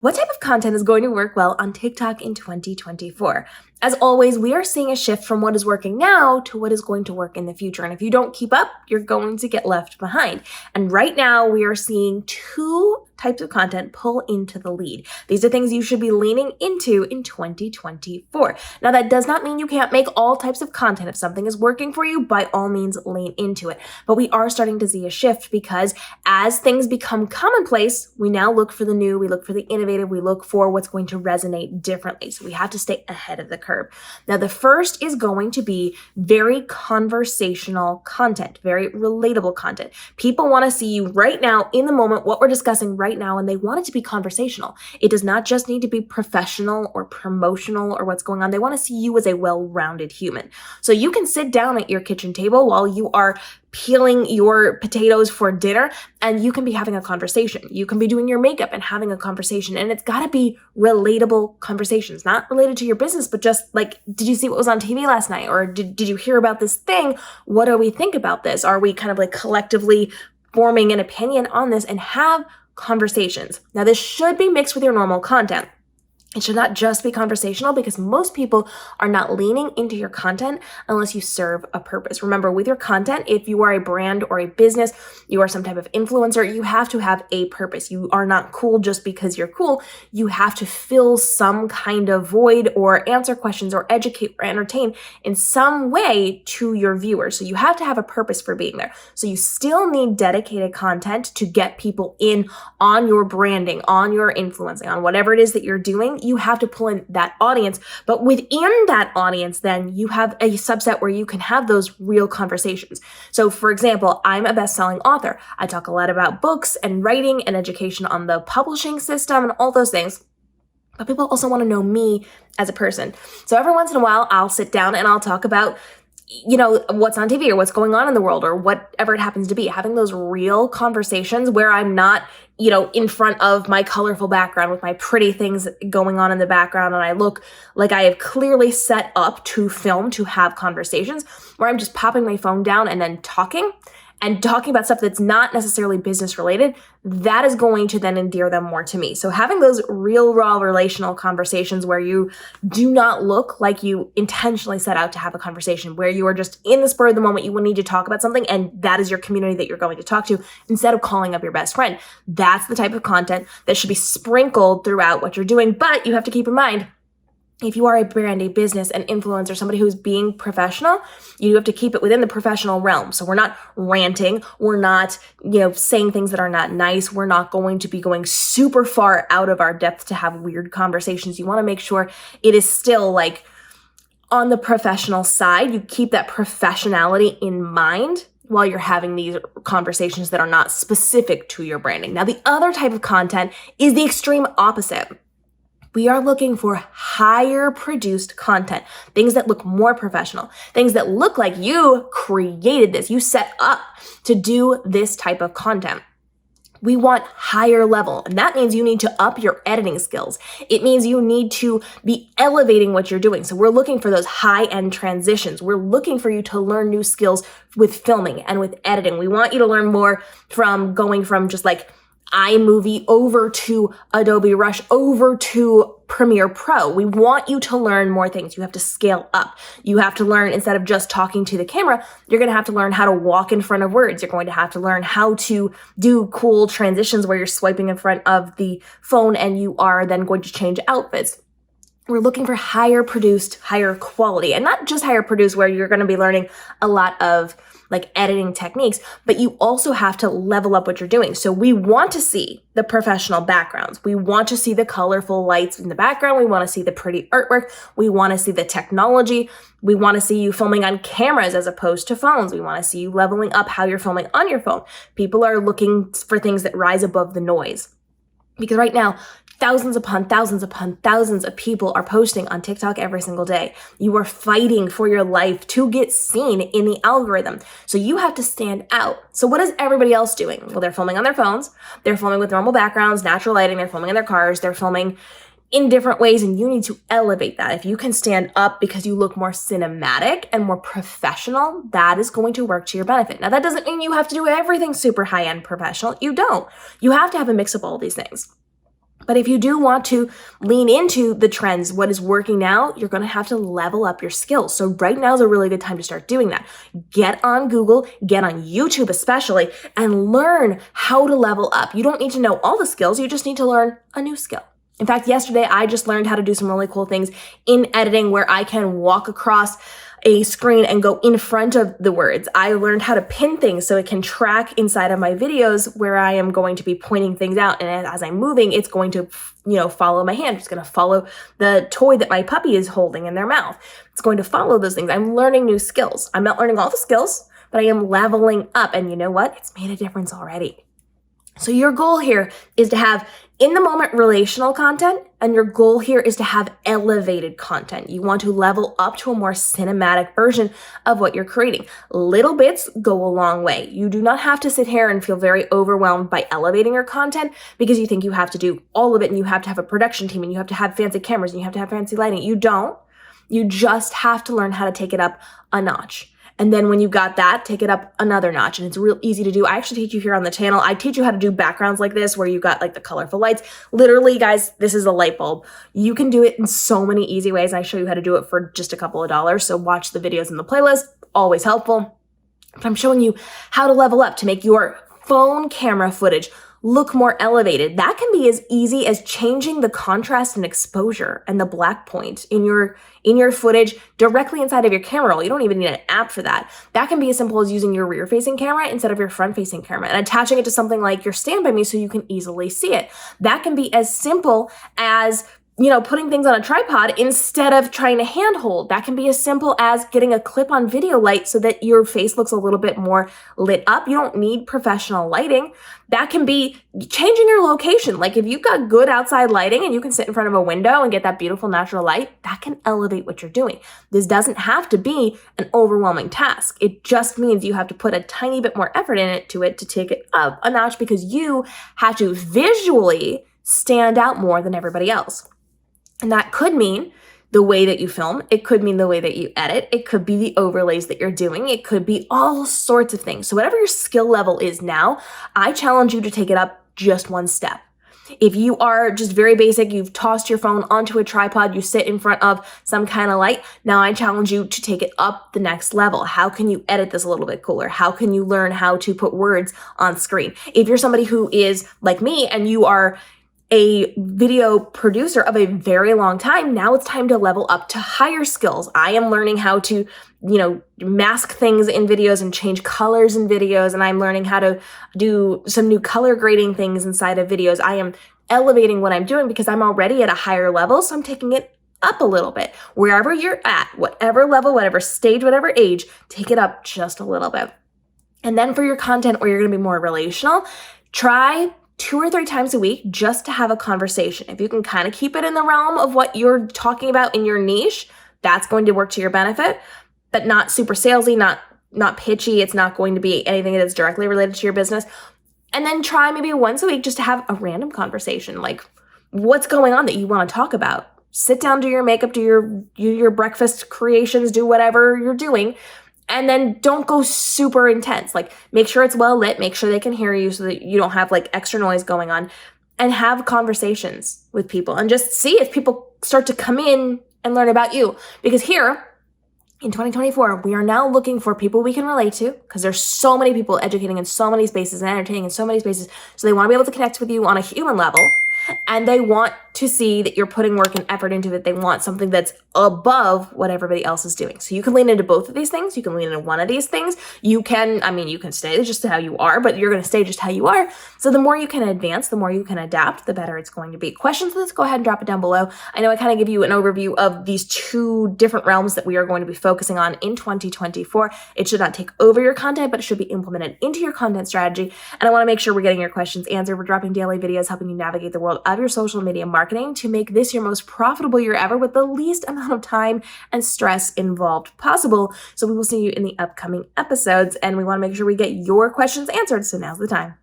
What type of content is going to work well on TikTok in 2024? As always, we are seeing a shift from what is working now to what is going to work in the future. And if you don't keep up, you're going to get left behind. And right now, we are seeing two types of content pull into the lead. These are things you should be leaning into in 2024. Now, that does not mean you can't make all types of content. If something is working for you, by all means, lean into it. But we are starting to see a shift because as things become commonplace, we now look for the new, we look for the innovative, we look for what's going to resonate differently. So we have to stay ahead of the curve. Now, the first is going to be very conversational content, very relatable content. People want to see you right now in the moment, what we're discussing right now, and they want it to be conversational. It does not just need to be professional or promotional or what's going on. They want to see you as a well-rounded human. So you can sit down at your kitchen table while you are peeling your potatoes for dinner, and you can be having a conversation. You can be doing your makeup and having a conversation, and it's got to be relatable conversations, not related to your business, but just like, did you see what was on TV last night? Or did you hear about this thing? What do we think about this? Are we kind of like collectively forming an opinion on this? And have conversations. Now, this should be mixed with your normal content. It should not just be conversational because most people are not leaning into your content unless you serve a purpose. Remember, with your content, if you are a brand or a business, you are some type of influencer, you have to have a purpose. You are not cool just because you're cool. You have to fill some kind of void or answer questions or educate or entertain in some way to your viewers. So you have to have a purpose for being there. So you still need dedicated content to get people in on your branding, on your influencing, on whatever it is that you're doing. You have to pull in that audience, but within that audience, then you have a subset where you can have those real conversations. So for example, I'm a best-selling author. I talk a lot about books and writing and education on the publishing system and all those things. But people also want to know me as a person. So every once in a while, I'll sit down and I'll talk about what's on TV or what's going on in the world or whatever it happens to be, having those real conversations where I'm not, in front of my colorful background with my pretty things going on in the background. And I look like I have clearly set up to film, to have conversations where I'm just popping my phone down and then talking about stuff that's not necessarily business related. That is going to then endear them more to me. So having those real, raw relational conversations where you do not look like you intentionally set out to have a conversation, where you are just in the spur of the moment, you will need to talk about something, and that is your community that you're going to talk to instead of calling up your best friend. That's the type of content that should be sprinkled throughout what you're doing. But you have to keep in mind, if you are a brand, a business, an influencer, somebody who's being professional, you have to keep it within the professional realm. So we're not ranting. We're not, saying things that are not nice. We're not going to be going super far out of our depth to have weird conversations. You want to make sure it is still like on the professional side. You keep that professionality in mind while you're having these conversations that are not specific to your branding. Now, the other type of content is the extreme opposite. We are looking for higher produced content, things that look more professional, things that look like you created this, you set up to do this type of content. We want higher level, and that means you need to up your editing skills. It means you need to be elevating what you're doing. So we're looking for those high-end transitions. We're looking for you to learn new skills with filming and with editing. We want you to learn more from going from just like iMovie over to Adobe Rush over to Premiere Pro. We want you to learn more things. You have to scale up. You have to learn, instead of just talking to the camera, you're going to have to learn how to walk in front of words. You're going to have to learn how to do cool transitions where you're swiping in front of the phone and you are then going to change outfits. We're looking for higher produced, higher quality, and not just higher produced where you're going to be learning a lot of like editing techniques, but you also have to level up what you're doing. So we want to see the professional backgrounds. We want to see the colorful lights in the background. We want to see the pretty artwork. We want to see the technology. We want to see you filming on cameras as opposed to phones. We want to see you leveling up how you're filming on your phone. People are looking for things that rise above the noise. Because right now, thousands upon thousands upon thousands of people are posting on TikTok every single day. You are fighting for your life to get seen in the algorithm. So you have to stand out. So what is everybody else doing? Well, they're filming on their phones. They're filming with normal backgrounds, natural lighting. They're filming in their cars. They're filming in different ways, and you need to elevate that. If you can stand up because you look more cinematic and more professional, that is going to work to your benefit. Now, that doesn't mean you have to do everything super high-end professional. You don't. You have to have a mix of all these things. But if you do want to lean into the trends, what is working now, you're going to have to level up your skills. So right now is a really good time to start doing that. Get on Google, get on YouTube especially, and learn how to level up. You don't need to know all the skills. You just need to learn a new skill. In fact, yesterday, I just learned how to do some really cool things in editing where I can walk across a screen and go in front of the words. I learned how to pin things so it can track inside of my videos where I am going to be pointing things out. And as I'm moving, it's going to, follow my hand. It's going to follow the toy that my puppy is holding in their mouth. It's going to follow those things. I'm learning new skills. I'm not learning all the skills, but I am leveling up. And you know what? It's made a difference already. So your goal here is to have in-the-moment relational content, and your goal here is to have elevated content. You want to level up to a more cinematic version of what you're creating. Little bits go a long way. You do not have to sit here and feel very overwhelmed by elevating your content because you think you have to do all of it and you have to have a production team and you have to have fancy cameras and you have to have fancy lighting. You don't. You just have to learn how to take it up a notch. And then when you got that, take it up another notch. And it's real easy to do. I actually teach you here on the channel. I teach you how to do backgrounds like this where you got like the colorful lights. Literally, guys, this is a light bulb. You can do it in so many easy ways. I show you how to do it for just a couple of dollars. So watch the videos in the playlist. Always helpful. But I'm showing you how to level up to make your phone camera footage look more elevated. That can be as easy as changing the contrast and exposure and the black point in your footage directly inside of your camera roll. You don't even need an app for that. That can be as simple as using your rear-facing camera instead of your front-facing camera and attaching it to something like your Stand By Me so you can easily see it. That can be as simple as putting things on a tripod instead of trying to handhold. That can be as simple as getting a clip-on video light so that your face looks a little bit more lit up. You don't need professional lighting. That can be changing your location. Like if you've got good outside lighting and you can sit in front of a window and get that beautiful natural light, that can elevate what you're doing. This doesn't have to be an overwhelming task. It just means you have to put a tiny bit more effort into it to take it up a notch because you have to visually stand out more than everybody else. And that could mean the way that you film. It could mean the way that you edit. It could be the overlays that you're doing. It could be all sorts of things. So whatever your skill level is now, I challenge you to take it up just one step. If you are just very basic, you've tossed your phone onto a tripod, you sit in front of some kind of light, now I challenge you to take it up the next level. How can you edit this a little bit cooler? How can you learn how to put words on screen? If you're somebody who is like me and you are a video producer of a very long time, now it's time to level up to higher skills. I am learning how to, mask things in videos and change colors in videos, and I'm learning how to do some new color grading things inside of videos. I am elevating what I'm doing because I'm already at a higher level, so I'm taking it up a little bit. Wherever you're at, whatever level, whatever stage, whatever age, take it up just a little bit. And then for your content where you're going to be more relational, try 2 or 3 times a week just to have a conversation. If you can kind of keep it in the realm of what you're talking about in your niche, that's going to work to your benefit, but not super salesy, not pitchy. It's not going to be anything that's directly related to your business. And then try maybe once a week just to have a random conversation, like what's going on that you want to talk about. Sit down, do your makeup, do your breakfast creations, do whatever you're doing. And then don't go super intense. Like make sure it's well lit, make sure they can hear you so that you don't have like extra noise going on, and have conversations with people and just see if people start to come in and learn about you. Because here in 2024, we are now looking for people we can relate to because there's so many people educating in so many spaces and entertaining in so many spaces. So they want to be able to connect with you on a human level. And they want to see that you're putting work and effort into it. They want something that's above what everybody else is doing. So you can lean into both of these things. You can lean into one of these things. You can stay just how you are, but you're going to stay just how you are. So the more you can advance, the more you can adapt, the better it's going to be. Questions, let's go ahead and drop it down below. I know I kind of give you an overview of these 2 different realms that we are going to be focusing on in 2024. It should not take over your content, but it should be implemented into your content strategy. And I want to make sure we're getting your questions answered. We're dropping daily videos helping you navigate the world of your social media marketing to make this your most profitable year ever with the least amount of time and stress involved possible. So we will see you in the upcoming episodes, and we want to make sure we get your questions answered. So now's the time.